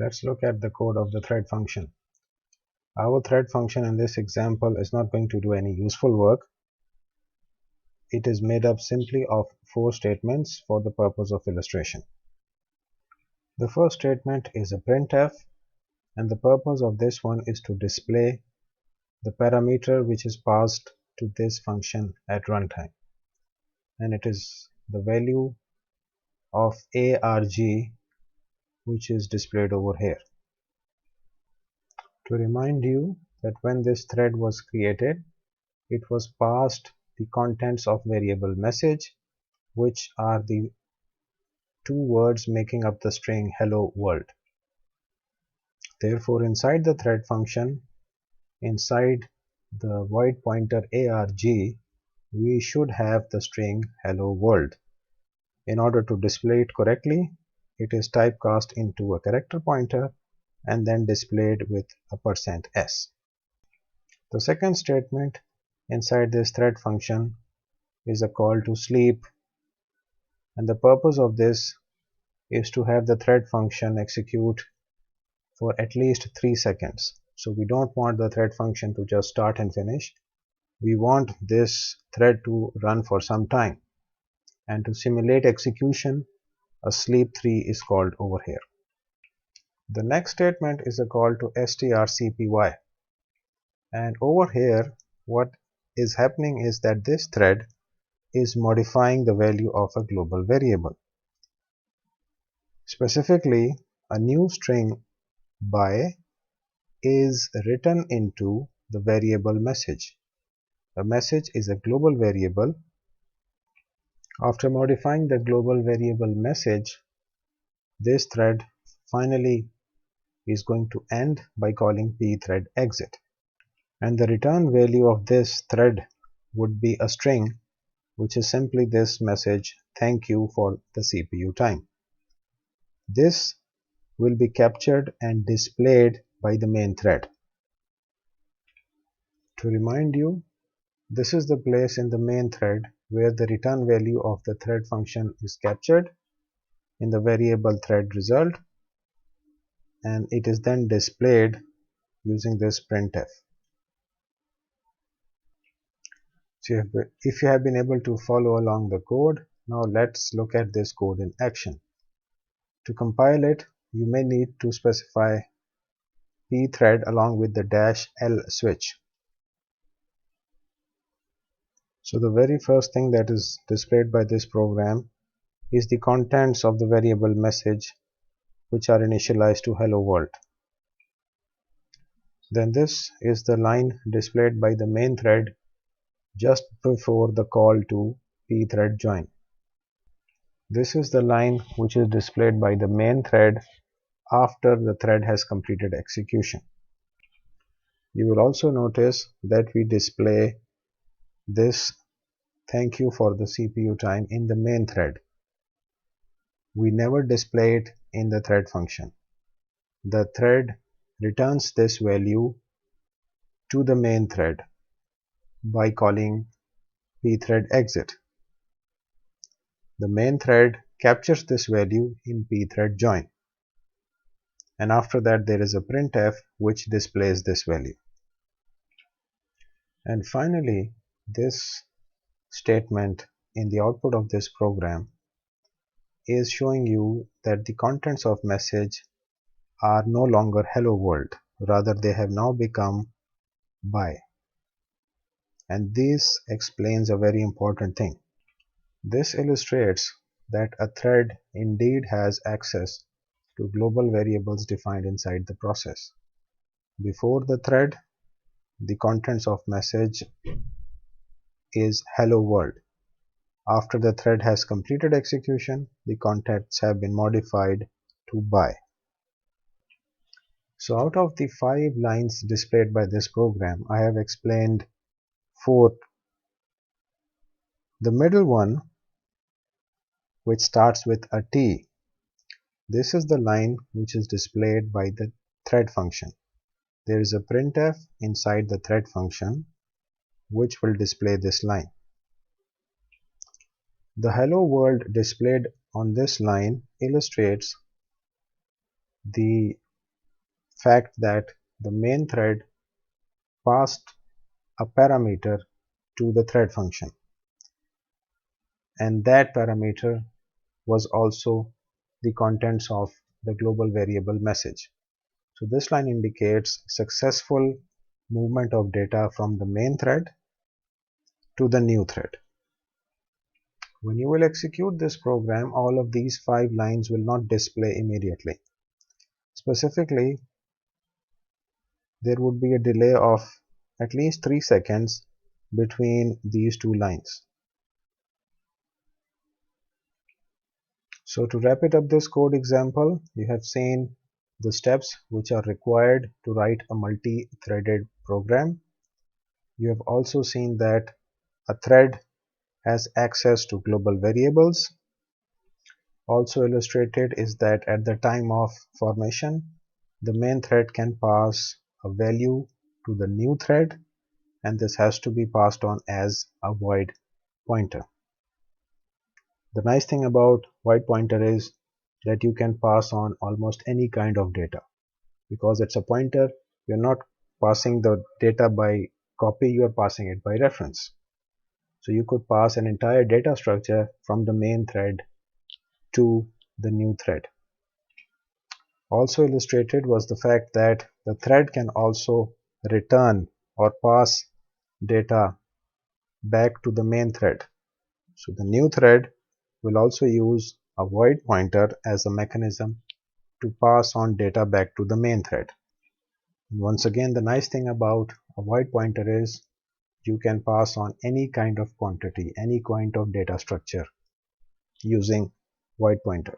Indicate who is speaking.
Speaker 1: Let's look at the code of the thread function. Our thread function in this example is not going to do any useful work. It is made up simply of 4 statements for the purpose of illustration. The first statement is a printf, and the purpose of this one is to display the parameter which is passed to this function at runtime, and it is the value of arg which is displayed over here. To remind you that when this thread was created, it was passed the contents of variable message, which are the 2 words making up the string hello world. Therefore, inside the thread function, inside the void pointer arg, we should have the string hello world. In order to display it correctly, it is typecast into a character pointer and then displayed with a %s. The second statement inside this thread function is a call to sleep, and the purpose of this is to have the thread function execute for at least 3 seconds. So we don't want the thread function to just start and finish. We want this thread to run for some time, and to simulate execution, a sleep 3 is called over here. The next statement is a call to strcpy, and over here what is happening is that this thread is modifying the value of a global variable. Specifically, a new string by is written into the variable message. The message is a global variable. After modifying the global variable message, this thread finally is going to end by calling pthread exit, and the return value of this thread would be a string, which is simply this message, thank you for the CPU time. This will be captured and displayed by the main thread. To remind you, this is the place in the main thread where the return value of the thread function is captured in the variable thread result, and it is then displayed using this printf. So if you have been able to follow along the code, now let's look at this code in action. To compile it, you may need to specify pthread along with the -l switch. So the very first thing that is displayed by this program is the contents of the variable message, which are initialized to hello world. Then this is the line displayed by the main thread just before the call to pthread join. This is the line which is displayed by the main thread after the thread has completed execution. You will also notice that we display this thank you for the CPU time in the main thread. We never display it in the thread function. The thread returns this value to the main thread by calling pthread exit. The main thread captures this value in pthread join, and after that there is a printf which displays this value. And finally, this statement in the output of this program is showing you that the contents of message are no longer hello world, rather they have now become bye. And this explains a very important thing. This illustrates that a thread indeed has access to global variables defined inside the process. Before the thread, the contents of message is hello world. After the thread has completed execution, the contents have been modified to bye. So out of the 5 lines displayed by this program, I have explained 4. The middle one, which starts with a T, this is the line which is displayed by the thread function. There is a printf inside the thread function which will display this line. The hello world displayed on this line illustrates the fact that the main thread passed a parameter to the thread function, and that parameter was also the contents of the global variable message. So this line indicates successful movement of data from the main thread to the new thread. When you will execute this program, all of these 5 lines will not display immediately. Specifically, there would be a delay of at least 3 seconds between these 2 lines. So to wrap it up this code example, you have seen the steps which are required to write a multi-threaded program. You have also seen that a thread has access to global variables. Also illustrated is that at the time of formation, the main thread can pass a value to the new thread, and this has to be passed on as a void pointer. The nice thing about void pointer is that you can pass on almost any kind of data. Because it's a pointer, you're not passing the data by copy, you are passing it by reference. So you could pass an entire data structure from the main thread to the new thread. Also illustrated was the fact that the thread can also return or pass data back to the main thread. So the new thread will also use a void pointer as a mechanism to pass on data back to the main thread. And once again, the nice thing about a void pointer is you can pass on any kind of quantity, any kind of data structure using void pointer.